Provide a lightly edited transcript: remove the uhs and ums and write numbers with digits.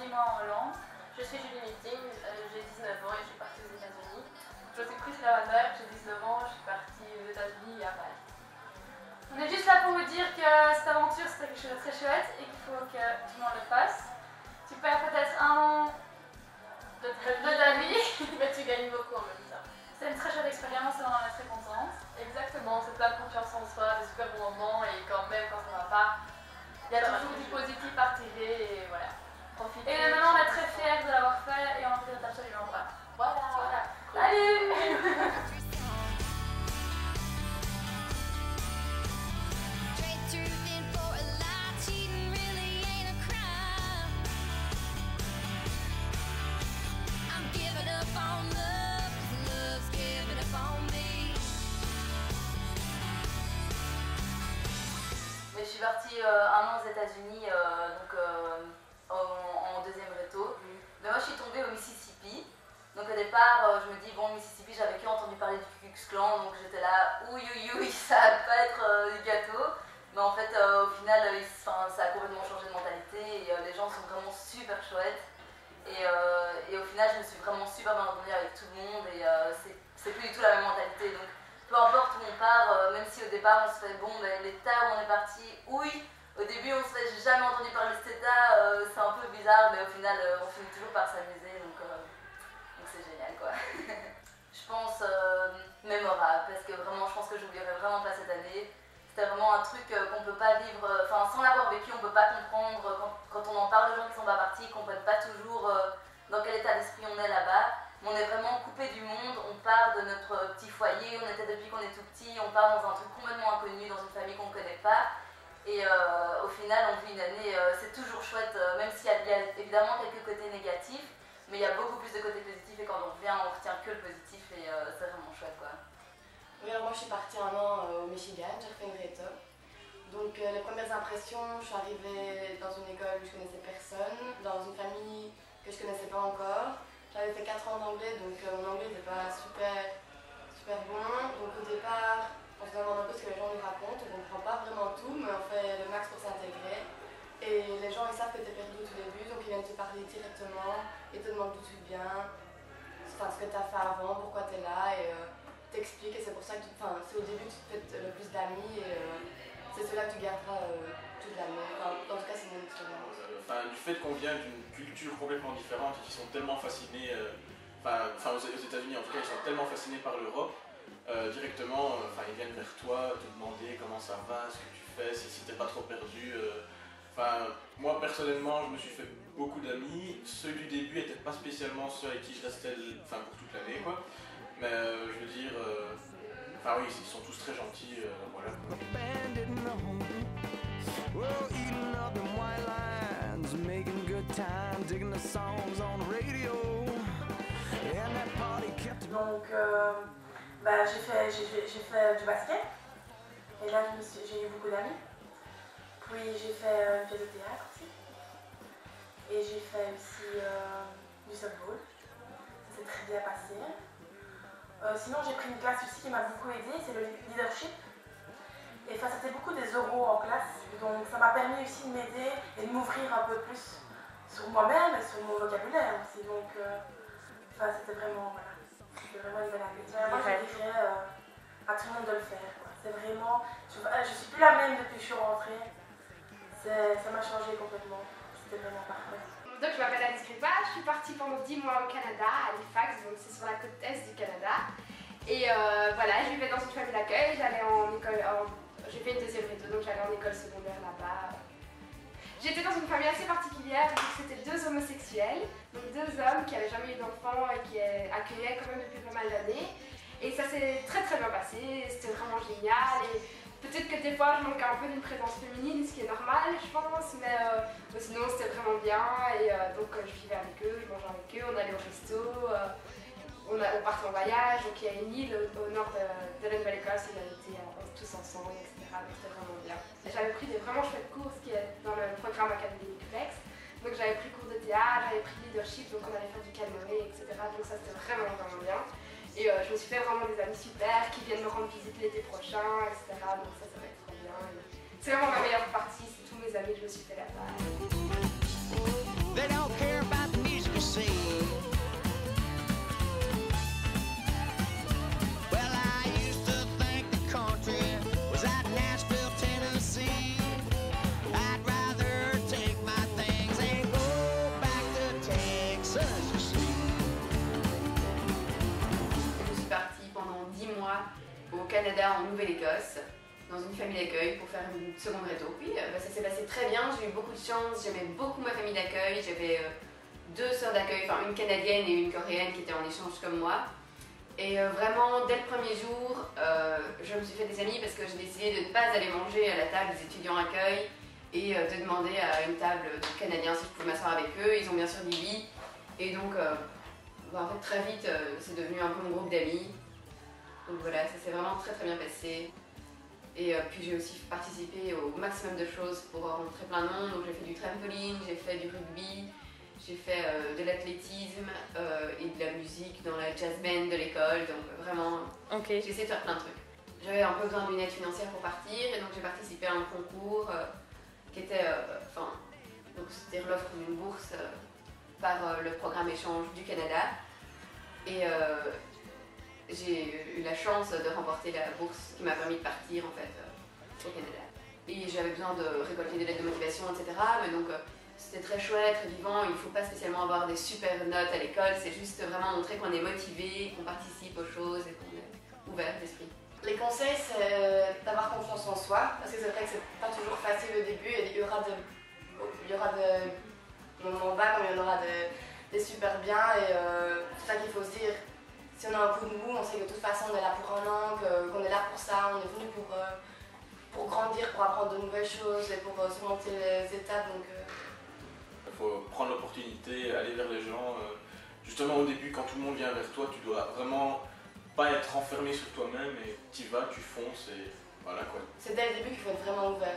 10 mois en Hollande. Je suis Julie Meeting, j'ai 19 ans et je suis partie aux États-Unis. Je suis Chris Lavender, j'ai 19 ans, je suis partie aux États-Unis et à Paris. On est juste là pour vous dire que cette aventure c'était quelque chose de très chouette et qu'il faut que tout le monde le fasse. Tu perds peut-être 1 an de ta vie, mais tu gagnes beaucoup en même temps. C'est une très chouette expérience et on en est très contente. Exactement, c'est plein de confiance en soi, des super bons moments et quand même quand ça va pas, il y a toujours du positif à retirer et voilà. Profitez. Et maintenant on est très fiers de l'avoir fait et on regrette absolument pas. Voilà. Salut. Mais je suis partie 1 an aux États-Unis en deuxième réto. Mais moi je suis tombée au Mississippi. Donc au départ je me dis bon, Mississippi, j'avais que entendu parler du Ku Klux Klan, donc j'étais là ouï, ça va pas être du gâteau. Mais en fait au final ça a complètement changé de mentalité et les gens sont vraiment super chouettes. Et au final je me suis vraiment super bien entendue avec tout le monde et c'est plus du tout la même mentalité. Donc peu importe où on part, même si au départ on se fait bon, l'État où on est parti, oui, au début on se fait jamais entendu parler de cet État, c'est un peu bizarre, mais au final on finit toujours par s'amuser, donc c'est génial quoi. Je pense mémorable, parce que vraiment je pense que j'oublierai vraiment pas cette année. C'était vraiment un truc qu'on peut pas vivre, enfin sans l'avoir vécu on peut pas comprendre, quand on en parle aux gens qui sont pas partis, ils comprennent pas toujours dans quel état d'esprit on est là-bas. On est vraiment coupé du monde, on part de notre petit foyer, on était depuis qu'on est tout petit, on part dans un truc complètement inconnu, dans une famille qu'on ne connaît pas. Et au final, on vit une année, c'est toujours chouette, même s'il y a évidemment quelques côtés négatifs, mais il y a beaucoup plus de côtés positifs et quand on revient, on retient que le positif et c'est vraiment chouette quoi. Oui, alors moi je suis partie 1 an au Michigan, j'ai refait une réto. Donc les premières impressions, je suis arrivée dans une école où je connaissais personne, dans une famille que je connaissais pas encore. J'avais fait 4 ans d'anglais, donc mon anglais n'était pas super bon. Donc au départ, on se demande un peu ce que les gens nous racontent, on ne comprend pas vraiment tout, mais on fait le max pour s'intégrer. Et les gens ils savent que tu es perdu au tout début, donc ils viennent te parler directement, ils te demandent d'où tu viens, enfin, ce que tu as fait avant, pourquoi tu es là, et t'expliquent. Et c'est pour ça que c'est au début que tu te fais le plus d'amis, et c'est ceux-là que tu garderas toute l'année. Enfin, en tout cas, c'est mon expérience. Du fait qu'on vient d'une culture complètement différente et qu'ils sont tellement fascinés, aux États-Unis en tout cas, ils sont tellement fascinés par l'Europe, directement, ils viennent vers toi, te demander comment ça va, ce que tu fais, si t'es pas trop perdu. Moi personnellement, je me suis fait beaucoup d'amis. Ceux du début n'étaient pas spécialement ceux avec qui je restais pour toute l'année, quoi. Mais je veux dire, oui, ils sont tous très gentils, voilà. Donc j'ai fait du basket et là j'ai eu beaucoup d'amis. Puis j'ai fait une pièce de théâtre aussi et j'ai fait aussi du softball. Ça s'est très bien passé. Sinon j'ai pris une classe aussi qui m'a beaucoup aidée, c'est le leadership. Et c'était beaucoup des oraux en classe, donc ça m'a permis aussi de m'aider et de m'ouvrir un peu plus sur moi-même et sur mon vocabulaire aussi. Donc c'était vraiment une belle année. Moi je dirais à tout le monde de le faire. C'est vraiment, je suis plus la même depuis que je suis rentrée. Ça m'a changé complètement. C'était vraiment parfait. Donc je m'appelle Alice Gripa, je suis partie pendant 10 mois au Canada, à Halifax, donc c'est sur la côte est du Canada. Et voilà, je vivais dans une famille d'accueil, j'allais en école, j'ai fait une deuxième réto, donc j'allais en école secondaire là-bas. J'étais dans une famille assez particulière, c'était 2 homosexuels, donc 2 hommes qui n'avaient jamais eu d'enfants et qui accueillaient quand même depuis pas mal d'années. Et ça s'est très bien passé, c'était vraiment génial. Et peut-être que des fois je manquais un peu d'une présence féminine, ce qui est normal je pense, mais sinon c'était vraiment bien. Et donc je vivais avec eux, je mangeais avec eux, on allait au resto, on partait en voyage. Donc il y a une île au nord de la Nouvelle-Écosse, on était tous ensemble, etc. Donc c'était vraiment bien. J'avais pris des vraiment chouettes cours, ce qui est dans le programme académique Flex. Donc j'avais pris cours de théâtre, j'avais pris leadership, donc on allait faire du canoë, etc. Donc ça c'était vraiment bien. Et je me suis fait vraiment des amis super qui viennent me rendre visite l'été prochain, etc. Donc ça va être trop bien. C'est vraiment ma meilleure partie, c'est tous mes amis que je me suis fait là-bas. au Canada, en Nouvelle-Écosse, dans une famille d'accueil pour faire une seconde réto. Puis ça s'est passé très bien, j'ai eu beaucoup de chance, j'aimais beaucoup ma famille d'accueil, j'avais 2 sœurs d'accueil, enfin une canadienne et une coréenne qui étaient en échange comme moi. Et vraiment, dès le premier jour, je me suis fait des amis parce que j'ai décidé de ne pas aller manger à la table des étudiants accueil et de demander à une table de Canadiens si je pouvais m'asseoir avec eux. Ils ont bien sûr dit oui. Et donc, en fait, très vite, c'est devenu un peu mon groupe d'amis. Donc voilà, ça s'est vraiment très très bien passé. Et puis j'ai aussi participé au maximum de choses pour rencontrer plein de monde. Donc j'ai fait du trampoline, j'ai fait du rugby, j'ai fait de l'athlétisme et de la musique dans la jazz band de l'école. Donc vraiment, j'ai essayé de faire plein de trucs. J'avais un peu besoin d'une aide financière pour partir et donc j'ai participé à un concours qui était, donc c'était l'offre d'une bourse par le programme échange du Canada. Et j'ai eu la chance de remporter la bourse qui m'a permis de partir en fait au Canada. Et j'avais besoin de récolter des lettres de motivation, etc. Mais donc c'était très chouette, très vivant. Il ne faut pas spécialement avoir des super notes à l'école, c'est juste vraiment montrer qu'on est motivé, qu'on participe aux choses et qu'on est ouvert d'esprit. Les conseils, c'est d'avoir confiance en soi, parce que c'est vrai que c'est pas toujours facile au début, et il y aura des moments bas comme il y en aura des super bien, et c'est ça qu'il faut se dire. Si on a un coup de mou, on sait que de toute façon on est là pour un an, qu'on est là pour ça, on est venu pour grandir, pour apprendre de nouvelles choses et pour surmonter les étapes. Donc, il faut prendre l'opportunité, aller vers les gens. Justement au début, quand tout le monde vient vers toi, tu dois vraiment pas être enfermé sur toi-même et tu vas, tu fonces et voilà quoi. C'est dès le début qu'il faut être vraiment ouvert.